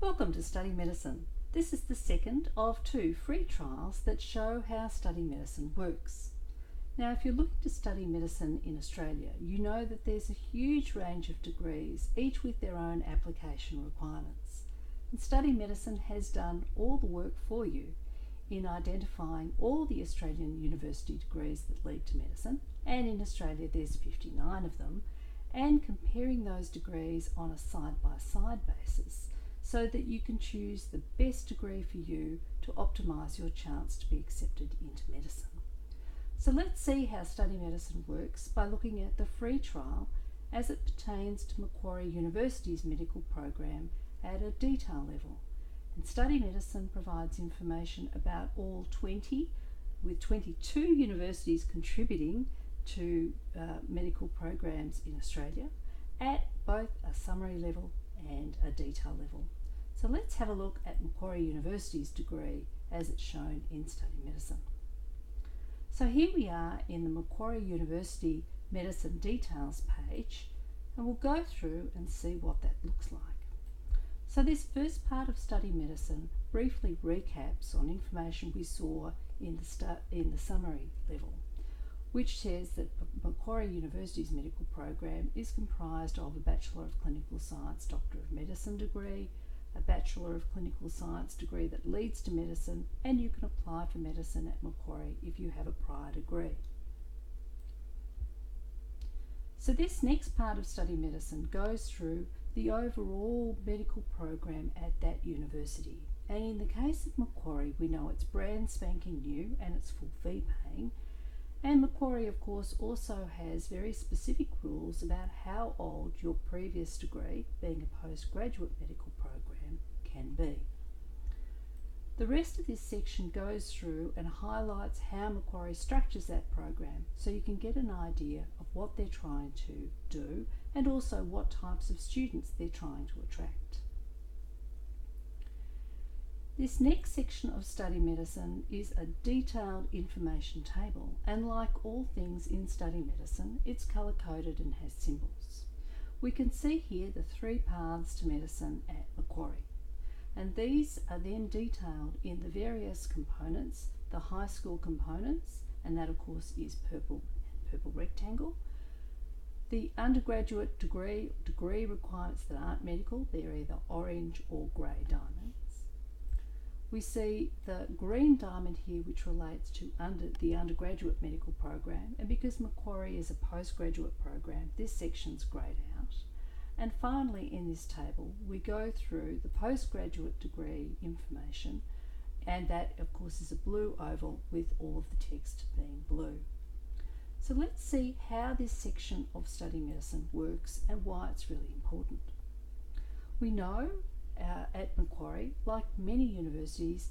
Welcome to Study Medicine. This is the second of 2 free trials that show how study medicine works. Now, if you're looking to study medicine in Australia, you know that there's a huge range of degrees, each with their own application requirements. And Study Medicine has done all the work for you in identifying all the Australian university degrees that lead to medicine, and in Australia there's 59 of them, and comparing those degrees on a side-by-side basis so that you can choose the best degree for you to optimise your chance to be accepted into medicine. So let's see how study medicine works by looking at the free trial as it pertains to Macquarie University's medical program at a detail level. And study medicine provides information about all 20, with 22 universities contributing to medical programs in Australia at both a summary level and a detail level. So let's have a look at Macquarie University's degree as it's shown in study medicine. So here we are in the Macquarie University Medicine Details page, and we'll go through and see what that looks like. So this first part of study medicine briefly recaps on information we saw in the summary level, which says that Macquarie University's medical program is comprised of a Bachelor of Clinical Science Doctor of Medicine degree, a Bachelor of Clinical Science degree that leads to medicine, and you can apply for medicine at Macquarie if you have a prior degree. So this next part of study medicine goes through the overall medical program at that university. And in the case of Macquarie, we know it's brand spanking new and it's full fee paying. And Macquarie, of course, also has very specific rules about how old your previous degree, being a postgraduate medical program, can be. The rest of this section goes through and highlights how Macquarie structures that program so you can get an idea of what they're trying to do and also what types of students they're trying to attract. This next section of study medicine is a detailed information table, and like all things in study medicine, it's colour-coded and has symbols. We can see here the 3 paths to medicine at Macquarie, and these are then detailed in the various components, the high school components, and that of course is purple and purple rectangle. The undergraduate degree requirements that aren't medical, they're either orange or grey diamonds. We see the green diamond here, which relates to the undergraduate medical program, and because Macquarie is a postgraduate program, this section's greyed out. And finally in this table we go through the postgraduate degree information, and that of course is a blue oval with all of the text being blue. So let's see how this section of study medicine works and why it's really important. We know at Macquarie, like many universities,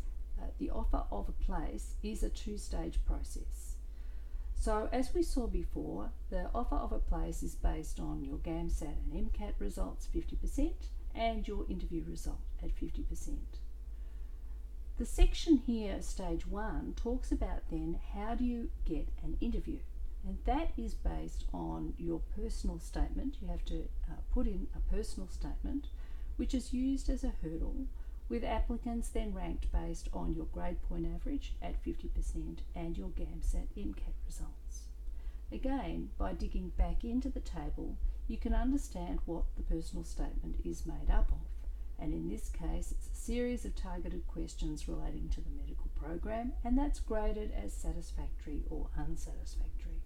the offer of a place is a 2-stage process. So as we saw before, the offer of a place is based on your GAMSAT and MCAT results 50% and your interview result at 50%. The section here, stage 1, talks about then how do you get an interview, and that is based on your personal statement. You have to put in a personal statement which is used as a hurdle, with applicants then ranked based on your grade point average at 50% and your GAMSAT MCAT results. Again, by digging back into the table, you can understand what the personal statement is made up of, and in this case it's a series of targeted questions relating to the medical program, and that's graded as satisfactory or unsatisfactory.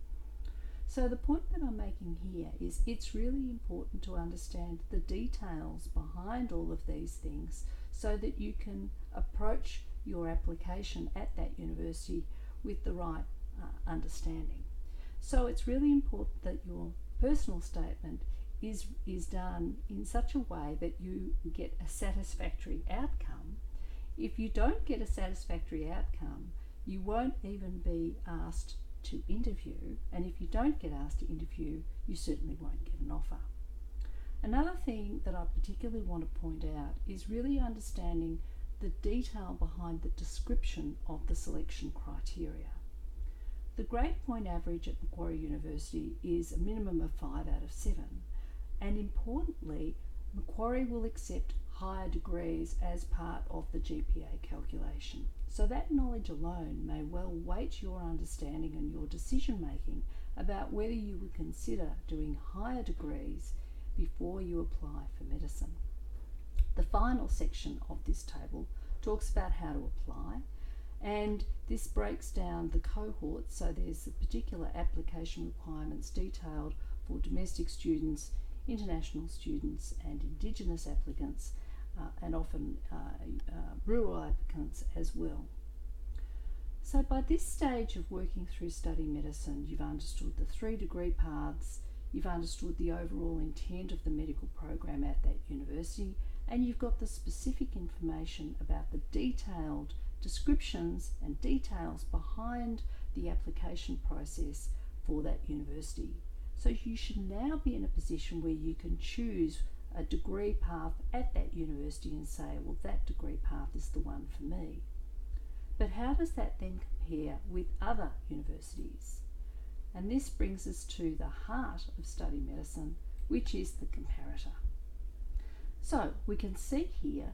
So the point that I'm making here is it's really important to understand the details behind all of these things so that you can approach your application at that university with the right understanding. So it's really important that your personal statement is done in such a way that you get a satisfactory outcome. If you don't get a satisfactory outcome, you won't even be asked to interview, and if you don't get asked to interview, you certainly won't get an offer. Another thing that I particularly want to point out is really understanding the detail behind the description of the selection criteria. The grade point average at Macquarie University is a minimum of 5 out of 7, and importantly, Macquarie will accept higher degrees as part of the GPA calculation. So that knowledge alone may well weight your understanding and your decision making about whether you would consider doing higher degrees before you apply for medicine. The final section of this table talks about how to apply, and this breaks down the cohorts, so there's the particular application requirements detailed for domestic students, international students and Indigenous applicants, and often rural applicants as well. So by this stage of working through study medicine, you've understood the 3 degree paths, you've understood the overall intent of the medical program at that university, and you've got the specific information about the detailed descriptions and details behind the application process for that university. So you should now be in a position where you can choose a degree path at that university and say, well, that degree path is the one for me. But how does that then compare with other universities? And this brings us to the heart of study medicine, which is the comparator. So we can see here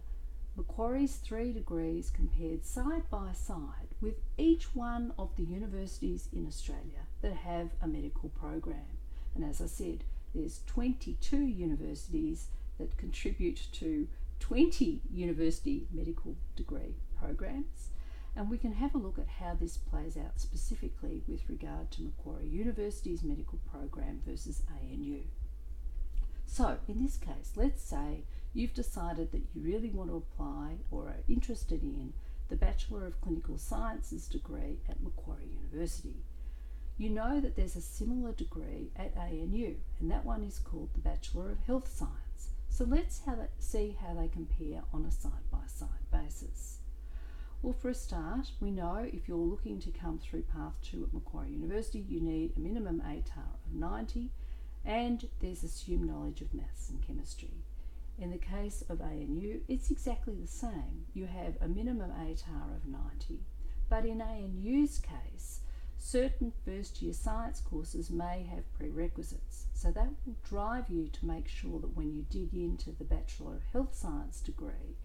Macquarie's 3 degrees compared side by side with each one of the universities in Australia that have a medical program. And as I said, there's 22 universities that contribute to 20 university medical degree programs. And we can have a look at how this plays out specifically with regard to Macquarie University's medical program versus ANU. So in this case, let's say you've decided that you really want to apply or are interested in the Bachelor of Clinical Sciences degree at Macquarie University. You know that there's a similar degree at ANU, and that one is called the Bachelor of Health Science. So let's see how they compare on a side-by-side basis. Well, for a start, we know if you're looking to come through Path 2 at Macquarie University, you need a minimum ATAR of 90, and there's assumed knowledge of maths and chemistry. In the case of ANU, it's exactly the same. You have a minimum ATAR of 90, but in ANU's case, certain first-year science courses may have prerequisites. So that will drive you to make sure that when you dig into the Bachelor of Health Science degree,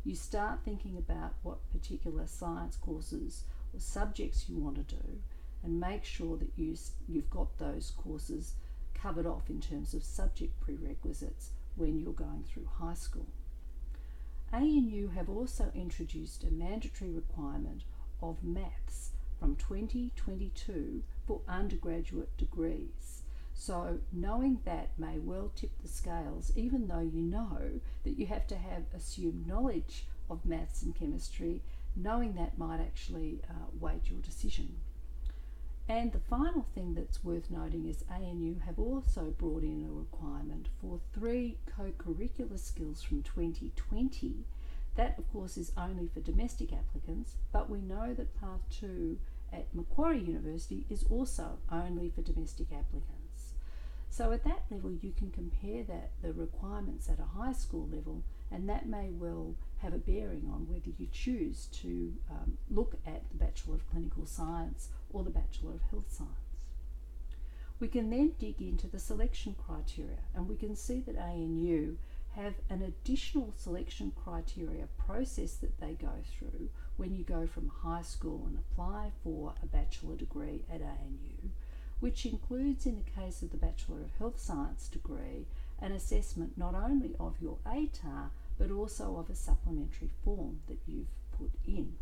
you start thinking about what particular science courses or subjects you want to do, and make sure that you've got those courses covered off in terms of subject prerequisites when you're going through high school. ANU have also introduced a mandatory requirement of maths from 2022 for undergraduate degrees. So knowing that may well tip the scales, even though you know that you have to have assumed knowledge of maths and chemistry. Knowing that might actually weight your decision. And the final thing that's worth noting is ANU have also brought in a requirement for 3 co-curricular skills from 2020. That, of course, is only for domestic applicants, but we know that Path 2 at Macquarie University is also only for domestic applicants. So at that level, you can compare the requirements at a high school level, and that may well have a bearing on whether you choose to look at the Bachelor of Clinical Science or the Bachelor of Health Science. We can then dig into the selection criteria, and we can see that ANU have an additional selection criteria process that they go through when you go from high school and apply for a bachelor degree at ANU, which includes, in the case of the Bachelor of Health Science degree, an assessment not only of your ATAR but also of a supplementary form that you've put in.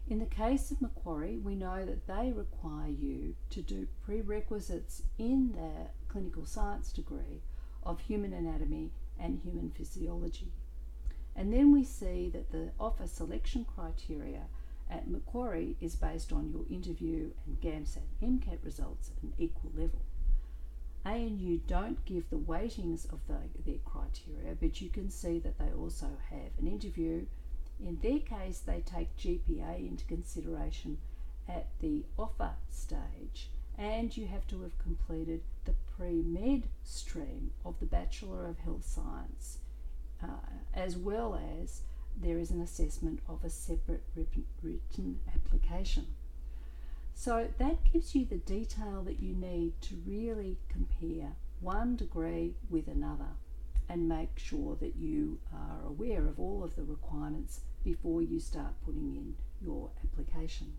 In the case of Macquarie, we know that they require you to do prerequisites in their clinical science degree of human anatomy and human physiology. And then we see that the offer selection criteria at Macquarie is based on your interview and GAMSAT MCAT results at an equal level. ANU don't give the weightings of their criteria, but you can see that they also have an interview. In their case, they take GPA into consideration at the offer stage, and you have to have completed the pre-med stream of the Bachelor of Health Science, as well as there is an assessment of a separate written application. So that gives you the detail that you need to really compare one degree with another. and make sure that you are aware of all of the requirements before you start putting in your applications.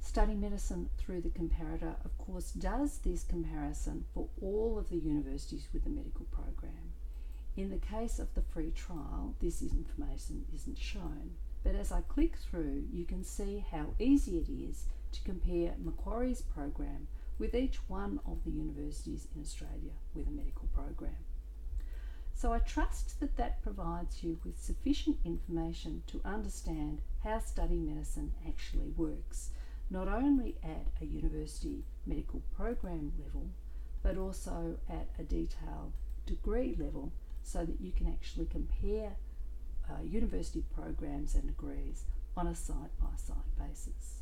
Study Medicine through the comparator, of course, does this comparison for all of the universities with the medical program. In the case of the free trial, this information isn't shown, but as I click through, you can see how easy it is to compare Macquarie's program with each one of the universities in Australia with a medical program. So I trust that that provides you with sufficient information to understand how study medicine actually works, not only at a university medical program level, but also at a detailed degree level, so that you can actually compare university programs and degrees on a side-by-side basis.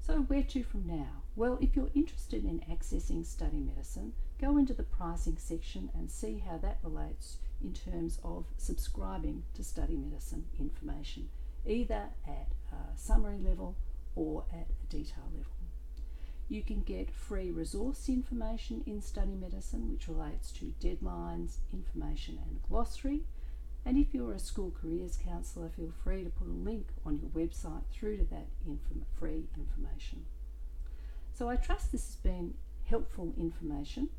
So where to from now? Well, if you're interested in accessing study medicine, go into the pricing section and see how that relates in terms of subscribing to study medicine information, either at a summary level or at a detail level. You can get free resource information in study medicine, which relates to deadlines, information and a glossary. And if you're a school careers counsellor, feel free to put a link on your website through to that free information. So I trust this has been helpful information.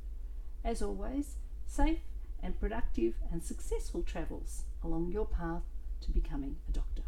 As always, safe and productive and successful travels along your path to becoming a doctor.